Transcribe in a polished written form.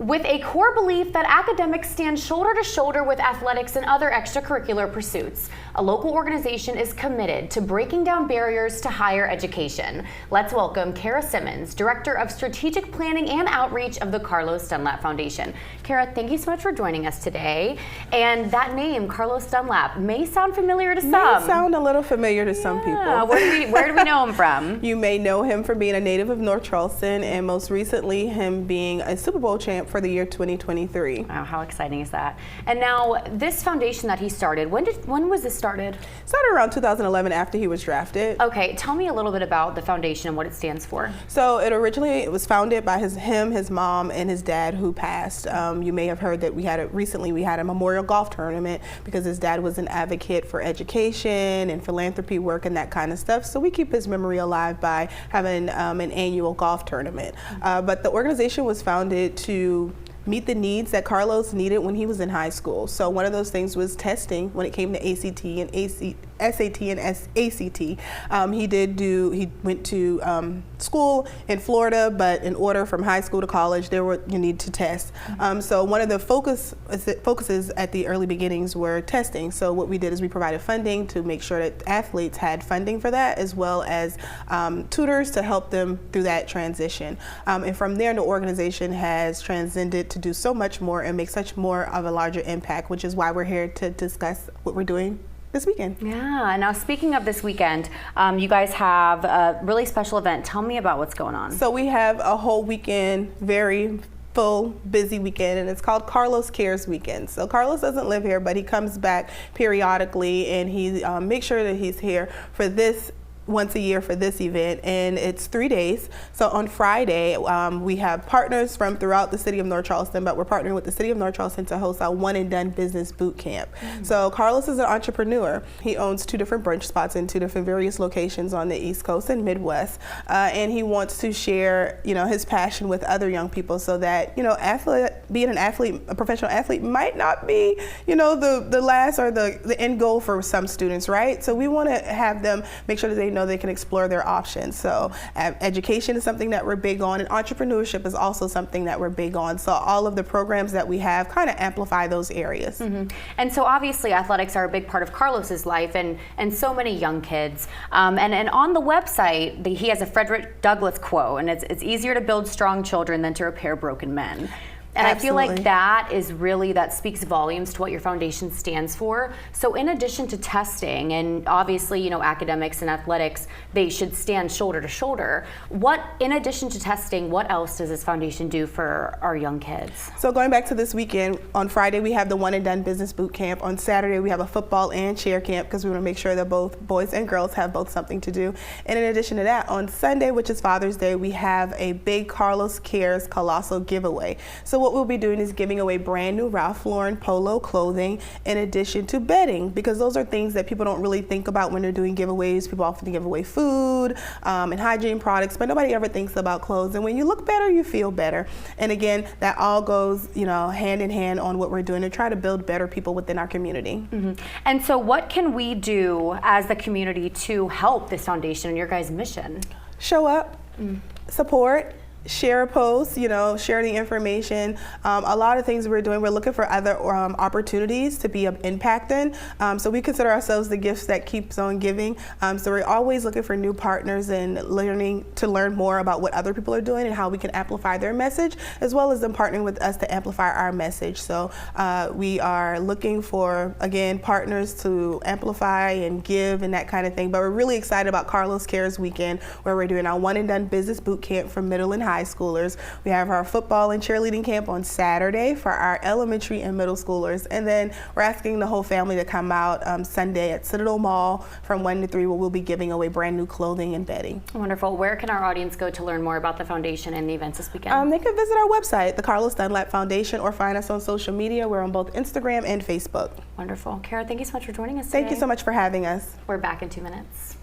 With a core belief that academics stand shoulder to shoulder with athletics and other extracurricular pursuits, a local organization is committed to breaking down barriers to higher education. Let's welcome Kara Simmons, Director of Strategic Planning and Outreach of the Carlos Dunlap Foundation. Kara, thank you so much for joining us today. And that name, Carlos Dunlap, may sound familiar to some. May sound a little familiar to some people. Where do we know him from? You may know him for being a native of North Charleston, and most recently him being a Super Bowl champ for the year 2023. Wow, how exciting is that? And now this foundation that he started, when was this started? Started around 2011 after he was drafted. Okay, tell me a little bit about the foundation and what it stands for. So it was founded by his mom, and his dad who passed. You may have heard that we had a memorial golf tournament because his dad was an advocate for education and philanthropy work and that kind of stuff. So we keep his memory alive by having an annual golf tournament. But the organization was founded to meet the needs that Carlos needed when he was in high school. So one of those things was testing when it came to SAT and ACT. He went to school in Florida, but in order from high school to college, you need to test. So one of the focuses at the early beginnings were testing. So what we did is we provided funding to make sure that athletes had funding for that, as well as tutors to help them through that transition. And from there, the organization has transcended to do so much more and make such more of a larger impact, which is why we're here to discuss what we're doing this weekend. Yeah, now speaking of this weekend, you guys have a really special event. Tell me about what's going on. So we have a whole weekend, very full, busy weekend, and it's called Carlos Cares Weekend. So Carlos doesn't live here, but he comes back periodically, and he makes sure that he's here for this once a year for this event, and it's 3 days. So on Friday, we have partners from throughout the city of North Charleston, but we're partnering with the city of North Charleston to host our one and done business boot camp. So Carlos is an entrepreneur. He owns 2 different brunch spots in 2 different various locations on the East Coast and Midwest, and he wants to share, his passion with other young people, so that being a professional athlete might not be, the last or the end goal for some students, right? So we want to have them make sure that they know they can explore their options. So education is something that we're big on, and entrepreneurship is also something that we're big on. So all of the programs that we have kind of amplify those areas. And so obviously athletics are a big part of Carlos's life and so many young kids. And on the website, he has a Frederick Douglass quote, and it's easier to build strong children than to repair broken men. And Absolutely. I feel like that speaks volumes to what your foundation stands for. So in addition to testing, and obviously, academics and athletics, they should stand shoulder to shoulder. In addition to testing, what else does this foundation do for our young kids? So going back to this weekend, on Friday we have the one and done business boot camp. On Saturday we have a football and cheer camp, because we want to make sure that both boys and girls have both something to do. And in addition to that, on Sunday, which is Father's Day, we have a big Carlos Cares Colossal giveaway. So what we'll be doing is giving away brand new Ralph Lauren polo clothing, in addition to bedding, because those are things that people don't really think about when they're doing giveaways. People often give away food and hygiene products, but nobody ever thinks about clothes. And when you look better, you feel better. And again, that all goes hand in hand on what we're doing to try to build better people within our community. And so what can we do as the community to help this foundation and your guys' mission? Show up, support, share a post, share the information. A lot of things we're doing, we're looking for other opportunities to be of impact in. So we consider ourselves the gifts that keeps on giving. So we're always looking for new partners and learning to learn more about what other people are doing and how we can amplify their message, as well as them partnering with us to amplify our message. So we are looking for, again, partners to amplify and give and that kind of thing. But we're really excited about Carlos Cares Weekend, where we're doing our one and done business boot camp for middle and high schoolers. We have our football and cheerleading camp on Saturday for our elementary and middle schoolers. And then we're asking the whole family to come out Sunday at Citadel Mall from 1 to 3, where we'll be giving away brand new clothing and bedding. Wonderful. Where can our audience go to learn more about the foundation and the events this weekend? They can visit our website, the Carlos Dunlap Foundation, or find us on social media. We're on both Instagram and Facebook. Wonderful. Kara, thank you so much for joining us today. Thank you so much for having us. We're back in 2 minutes.